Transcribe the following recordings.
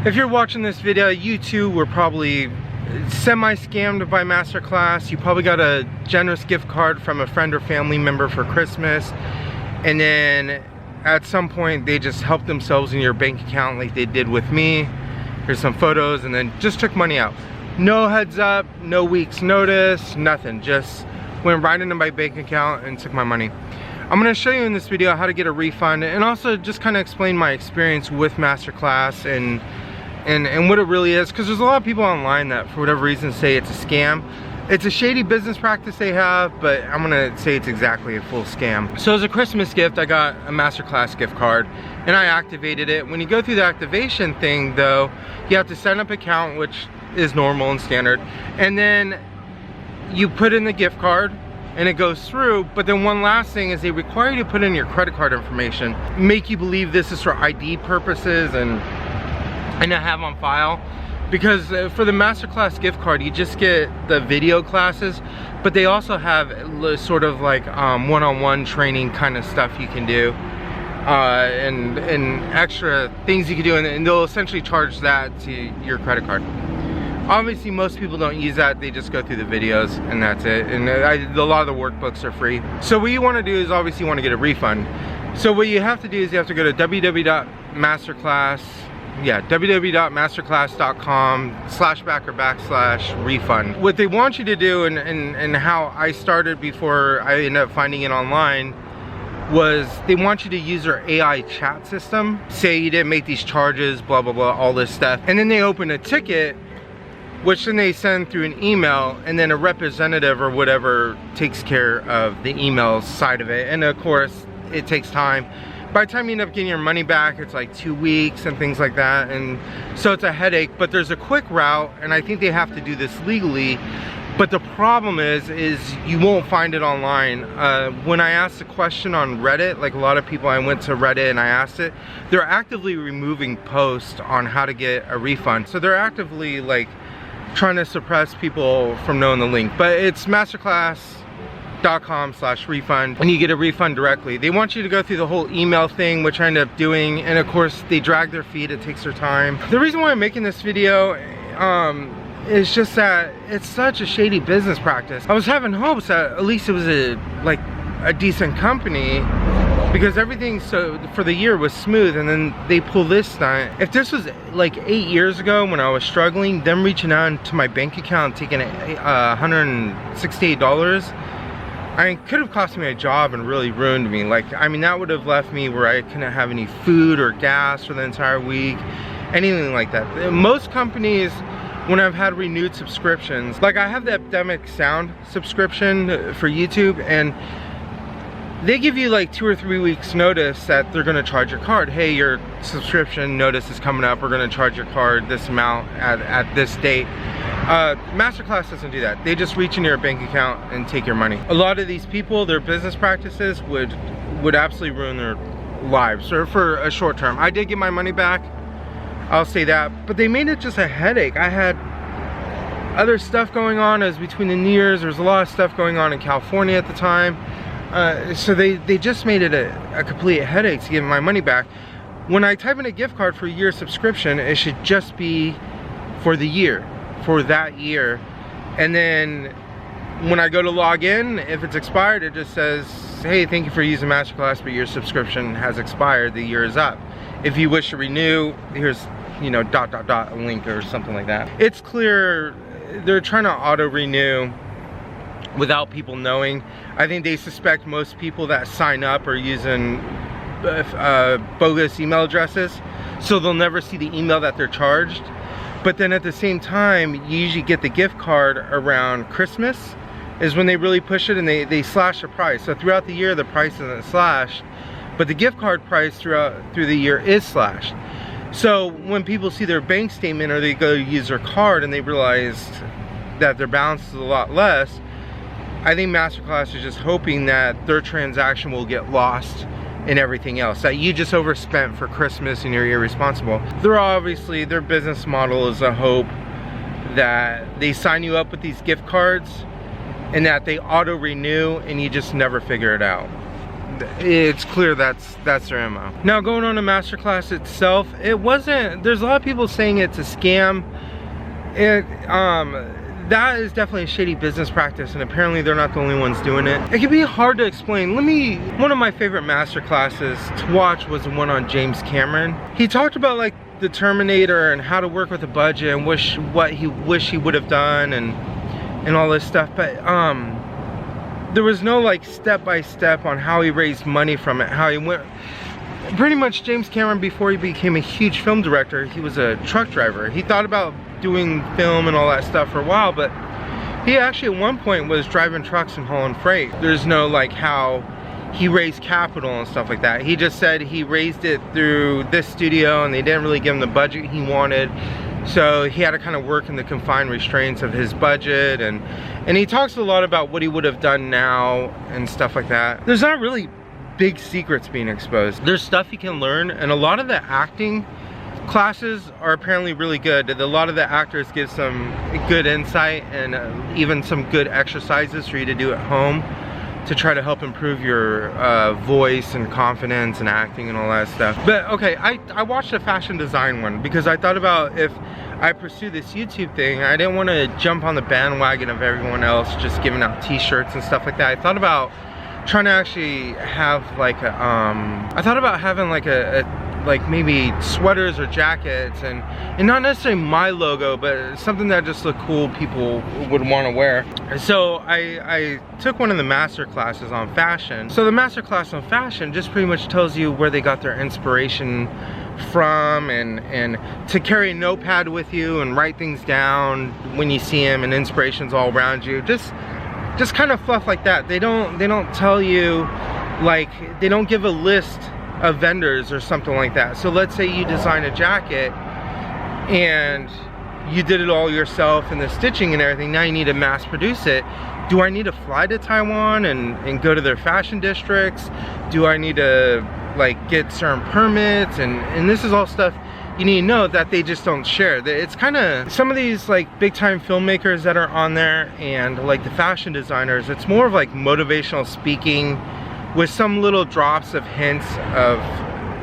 If you're watching this video, you too were probably semi-scammed by Masterclass. You probably got a generous gift card from a friend or family member for Christmas, and then at some point they just helped themselves in your bank account like they did with me. Here's some photos, and then just took money out. No heads up, no week's notice, nothing. Just went right into my bank account and took my money. I'm gonna show you in this video how to get a refund, and also just kind of explain my experience with Masterclass and what it really is, because there's a lot of people online that for whatever reason say it's a scam. It's a shady business practice they have, but I'm gonna say it's exactly a full scam. So as a Christmas gift, I got a Masterclass gift card and I activated it. When you go through the activation thing though, you have to set up an account, which is normal and standard, and then you put in the gift card and it goes through. But then one last thing is they require you to put in your credit card information, make you believe this is for ID purposes and to have on file. Because for the Masterclass gift card, you just get the video classes, but they also have sort of like one-on-one training kind of stuff you can do, and extra things you can do, and they'll essentially charge that to your credit card. Obviously, most people don't use that. They just go through the videos and that's it. And a lot of the workbooks are free. So what you want to do is obviously you want to get a refund. So what you have to do is you have to go to www.masterclass.com/back/refund. What they want you to do, and how I started before I ended up finding it online, was they want you to use their AI chat system. Say you didn't make these charges, blah, blah, blah, all this stuff. And then they open a ticket, which then they send through an email, and then a representative or whatever takes care of the email side of it. And of course, it takes time. By the time you end up getting your money back, it's like 2 weeks and things like that. And so it's a headache, but there's a quick route, and I think they have to do this legally. But the problem is you won't find it online. When I asked the question on Reddit, like a lot of people, I went to Reddit and I asked it, they're actively removing posts on how to get a refund. So they're actively like trying to suppress people from knowing the link. But it's masterclass.com/refund, and you get a refund directly. They want you to go through the whole email thing, which I ended up doing, and of course they drag their feet. It takes their time. The reason why I'm making this video is just that it's such a shady business practice. I was having hopes that at least it was a decent company, because everything for the year was smooth, and then they pull this stunt. If this was like 8 years ago when I was struggling, them reaching out into my bank account, taking $168, I mean, could have cost me a job and really ruined me. Like, I mean, that would have left me where I couldn't have any food or gas for the entire week, anything like that. Most companies, when I've had renewed subscriptions, like I have the Epidemic Sound subscription for YouTube, and they give you like 2 or 3 weeks notice that they're gonna charge your card. Hey, your subscription notice is coming up. We're gonna charge your card this amount at this date. Masterclass doesn't do that. They just reach into your bank account and take your money. A lot of these people, their business practices would absolutely ruin their lives, or for a short term. I did get my money back, I'll say that, but they made it just a headache. I had other stuff going on. It was between the New Year's. There was a lot of stuff going on in California at the time. So they just made it a complete headache to get my money back. When I type in a gift card for a year subscription, it should just be for the year, for that year. And then when I go to log in, if it's expired, it just says, hey, thank you for using Masterclass, but your subscription has expired, the year is up. If you wish to renew, here's, you know, ... a link or something like that. It's clear they're trying to auto renew without people knowing. I think they suspect most people that sign up are using bogus email addresses, so they'll never see the email that they're charged. But then at the same time, you usually get the gift card around Christmas is when they really push it, and they slash the price. So throughout the year the price isn't slashed, but the gift card price through the year is slashed. So when people see their bank statement, or they go use their card and they realize that their balance is a lot less, I think Masterclass is just hoping that their transaction will get lost in everything else, that you just overspent for Christmas and you're irresponsible. Their business model is a hope that they sign you up with these gift cards and that they auto renew and you just never figure it out. it's clear that's their MO. Now going on to Masterclass itself, it wasn't, there's a lot of people saying it's a scam. That is definitely a shady business practice, and apparently they're not the only ones doing it. It can be hard to explain. One of my favorite Masterclasses to watch was the one on James Cameron. He talked about like the Terminator and how to work with a budget and what he wished he would have done and all this stuff, but there was no like step-by-step on how he raised money from it, how he went. Pretty much James Cameron, before he became a huge film director, he was a truck driver. He thought about doing film and all that stuff for a while, but he actually at one point was driving trucks and hauling freight. There's no like how he raised capital and stuff like that. He just said he raised it through this studio and they didn't really give him the budget he wanted, so he had to kind of work in the confined restraints of his budget, and he talks a lot about what he would have done now and stuff like that. There's not really big secrets being exposed. There's stuff you can learn, and a lot of the acting classes are apparently really good. A lot of the actors give some good insight and even some good exercises for you to do at home to try to help improve your voice and confidence and acting and all that stuff. But okay, I watched a fashion design one because I thought about if I pursue this YouTube thing, I didn't want to jump on the bandwagon of everyone else just giving out t-shirts and stuff like that. I thought about trying to actually have like a, I thought about having like like maybe sweaters or jackets and not necessarily my logo, but something that just looked cool, people would want to wear. So I took one of the master classes on fashion. So the master class on fashion just pretty much tells you where they got their inspiration from, and to carry a notepad with you and write things down when you see them, and inspiration's all around you. Just kind of fluff like that. They don't tell you, like, they don't give a list of vendors or something like that. So let's say you design a jacket and you did it all yourself and the stitching and everything. Now you need to mass produce it. Do I need to fly to Taiwan and go to their fashion districts? Do I need to like get certain permits? And this is all stuff you need to know that they just don't share. It's kind of, some of these like big time filmmakers that are on there and like the fashion designers, it's more of like motivational speaking with some little drops of hints of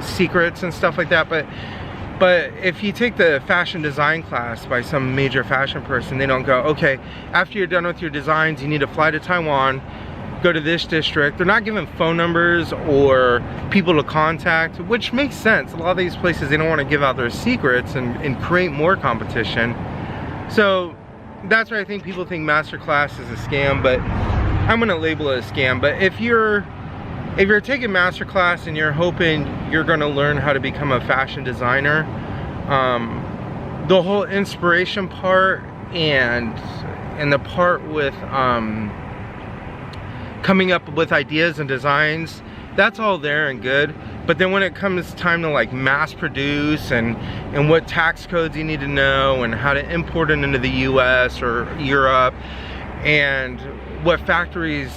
secrets and stuff like that. But if you take the fashion design class by some major fashion person, they don't go, okay, after you're done with your designs, you need to fly to Taiwan, go to this district. They're not giving phone numbers or people to contact, which makes sense. A lot of these places, they don't want to give out their secrets and create more competition. So that's why I think people think Masterclass is a scam, but I'm gonna label it a scam. But if you're taking Masterclass and you're hoping you're gonna learn how to become a fashion designer, the whole inspiration part and the part with coming up with ideas and designs, that's all there and good. But then when it comes time to like mass produce and what tax codes you need to know and how to import it into the US or Europe, and what factories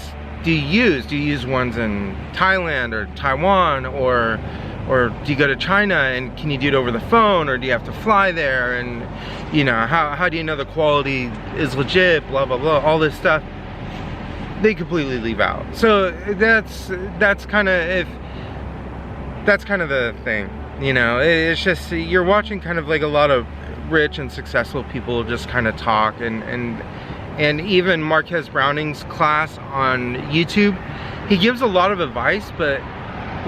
do you use? Do you use ones in Thailand or Taiwan, or do you go to China and can you do it over the phone, or do you have to fly there? And you know, how do you know the quality is legit, blah blah blah, all this stuff they completely leave out. So that's kind of the thing, you know. It's just, you're watching kind of like a lot of rich and successful people just kind of talk, and even Marquez Browning's class on YouTube, he gives a lot of advice, but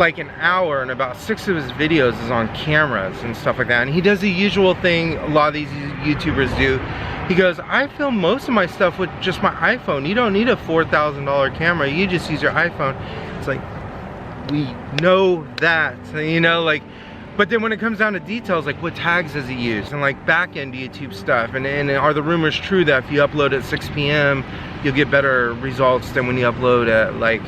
like an hour and about 6 of his videos is on cameras and stuff like that. And he does the usual thing a lot of these YouTubers do. He goes, I film most of my stuff with just my iPhone. You don't need a $4,000 camera. You just use your iPhone. It's like, we know that, you know, like, but then when it comes down to details, like what tags does he use, and like back-end YouTube stuff, and are the rumors true that if you upload at 6 p.m. you'll get better results than when you upload at like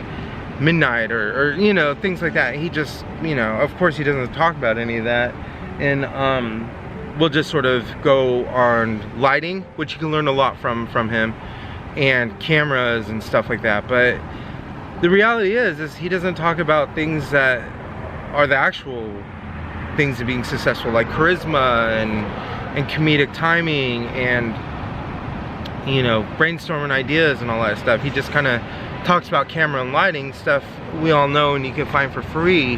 midnight, or you know, things like that. He just, you know, of course he doesn't talk about any of that, and we'll just sort of go on lighting, which you can learn a lot from him, and cameras and stuff like that. But the reality is he doesn't talk about things that are the actual things of being successful, like charisma and comedic timing and, you know, brainstorming ideas and all that stuff. He just kind of talks about camera and lighting stuff we all know and you can find for free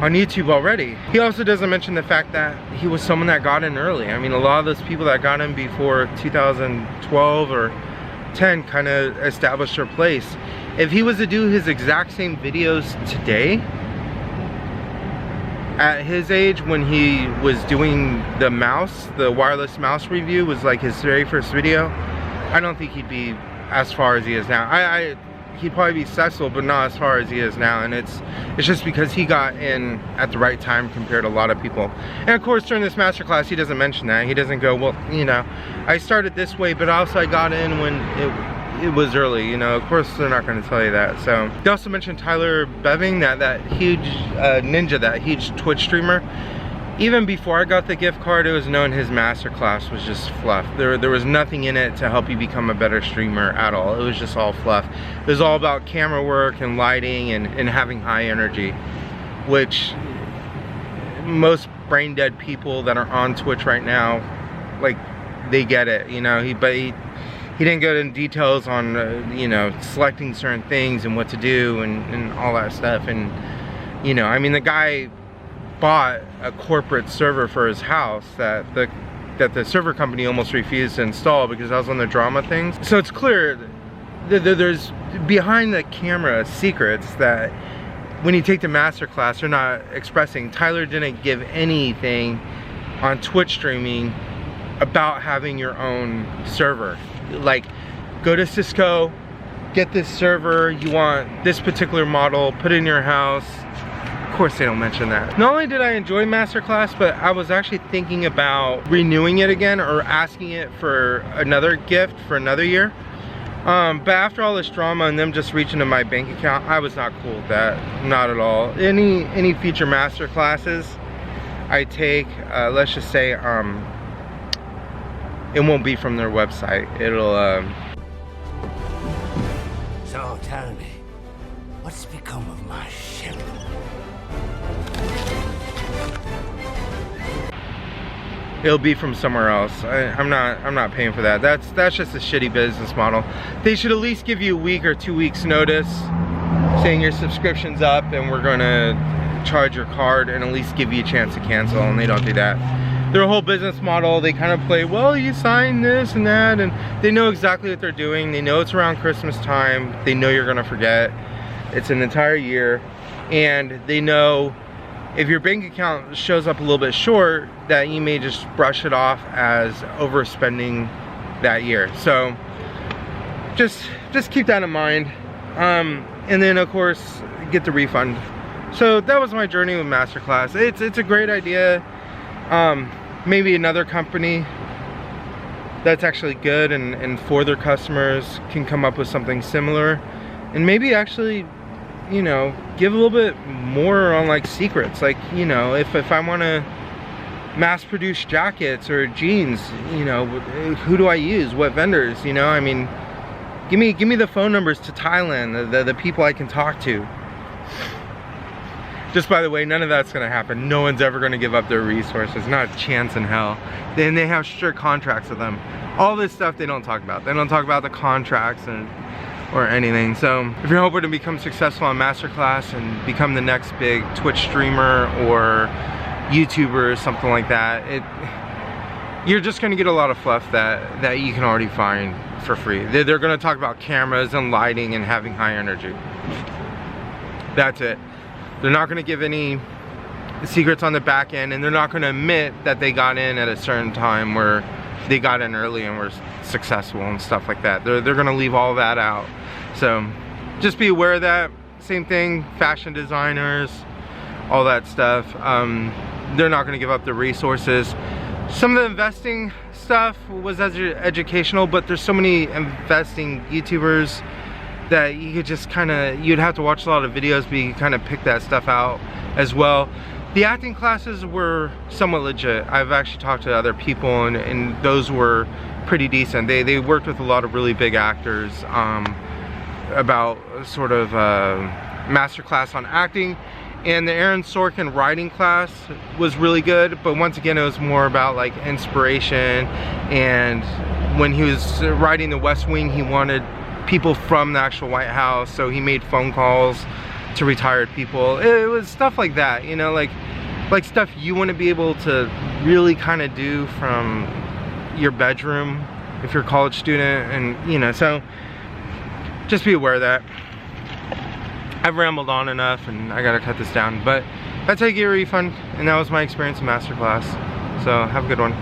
on YouTube already. He also doesn't mention the fact that he was someone that got in early. I mean, a lot of those people that got in before 2012 or 10 kind of established their place. If he was to do his exact same videos today, at his age, when he was doing the mouse, the wireless mouse review was like his very first video, I don't think he'd be as far as he is now. He'd probably be successful, but not as far as he is now, and it's just because he got in at the right time compared to a lot of people. And of course, during this masterclass, he doesn't mention that. He doesn't go, well, you know, I started this way, but also I got in when it was early, you know. Of course, they're not going to tell you that. So they also mentioned Tyler Beving, that huge ninja, that huge Twitch streamer. Even before I got the gift card, it was known his masterclass was just fluff. There was nothing in it to help you become a better streamer at all. It was just all fluff. It was all about camera work and lighting and having high energy, which most brain dead people that are on Twitch right now, like, they get it, you know. He didn't go into details on you know, selecting certain things and what to do and all that stuff. And you know, I mean, the guy bought a corporate server for his house that the server company almost refused to install because that was one of the drama things. So it's clear that there's behind the camera secrets that when you take the masterclass, they're not expressing. Tyler didn't give anything on Twitch streaming about having your own server. Like, go to Cisco, get this server, you want this particular model, put it in your house. Of course they don't mention that. Not only did I enjoy Masterclass, but I was actually thinking about renewing it again or asking it for another gift for another year. But after all this drama and them just reaching to my bank account, I was not cool with that, not at all. Any future Masterclasses I take, let's just say, it won't be from their website. It'll, So tell me, what's become of my ship? it'll be from somewhere else. I'm not paying for that. That's just a shitty business model. They should at least give you a week or 2 weeks notice saying your subscription's up and we're gonna charge your card and at least give you a chance to cancel, and they don't do that. Their whole business model, they kind of play, well, you signed this and that, and they know exactly what they're doing. They know it's around Christmas time. They know you're gonna forget. It's an entire year, and they know if your bank account shows up a little bit short, that you may just brush it off as overspending that year. So just keep that in mind. And then of course, get the refund. So that was my journey with Masterclass. It's a great idea. Maybe another company that's actually good and for their customers can come up with something similar, and maybe actually, you know, give a little bit more on like secrets. Like, you know, if I want to mass produce jackets or jeans, you know, who do I use? What vendors? You know, I mean, give me the phone numbers to Thailand, the people I can talk to. Just by the way, none of that's gonna happen. No one's ever gonna give up their resources, not a chance in hell. Then they have strict contracts with them. All this stuff they don't talk about. They don't talk about the contracts or anything. So if you're hoping to become successful on Masterclass and become the next big Twitch streamer or YouTuber or something like that, you're just gonna get a lot of fluff that you can already find for free. They're gonna talk about cameras and lighting and having high energy. That's it. They're not gonna give any secrets on the back end, and they're not gonna admit that they got in at a certain time where they got in early and were successful and stuff like that. They're gonna leave all that out. So just be aware of that. Same thing, fashion designers, all that stuff. They're not gonna give up their resources. Some of the investing stuff was educational, but there's so many investing YouTubers that you could just you'd have to watch a lot of videos, but you could kind of pick that stuff out as well. The acting classes were somewhat legit. I've actually talked to other people and those were pretty decent. They worked with a lot of really big actors about sort of masterclass on acting. And the Aaron Sorkin writing class was really good, but once again, it was more about like inspiration. And when he was writing The West Wing, he wanted people from the actual White House, so he made phone calls to retired people. It was stuff like that, you know, like stuff you want to be able to really kind of do from your bedroom if you're a college student. And you know, so just be aware of that. I've rambled on enough and I gotta cut this down, but that's how you get a refund, and that was my experience in Masterclass. So have a good one.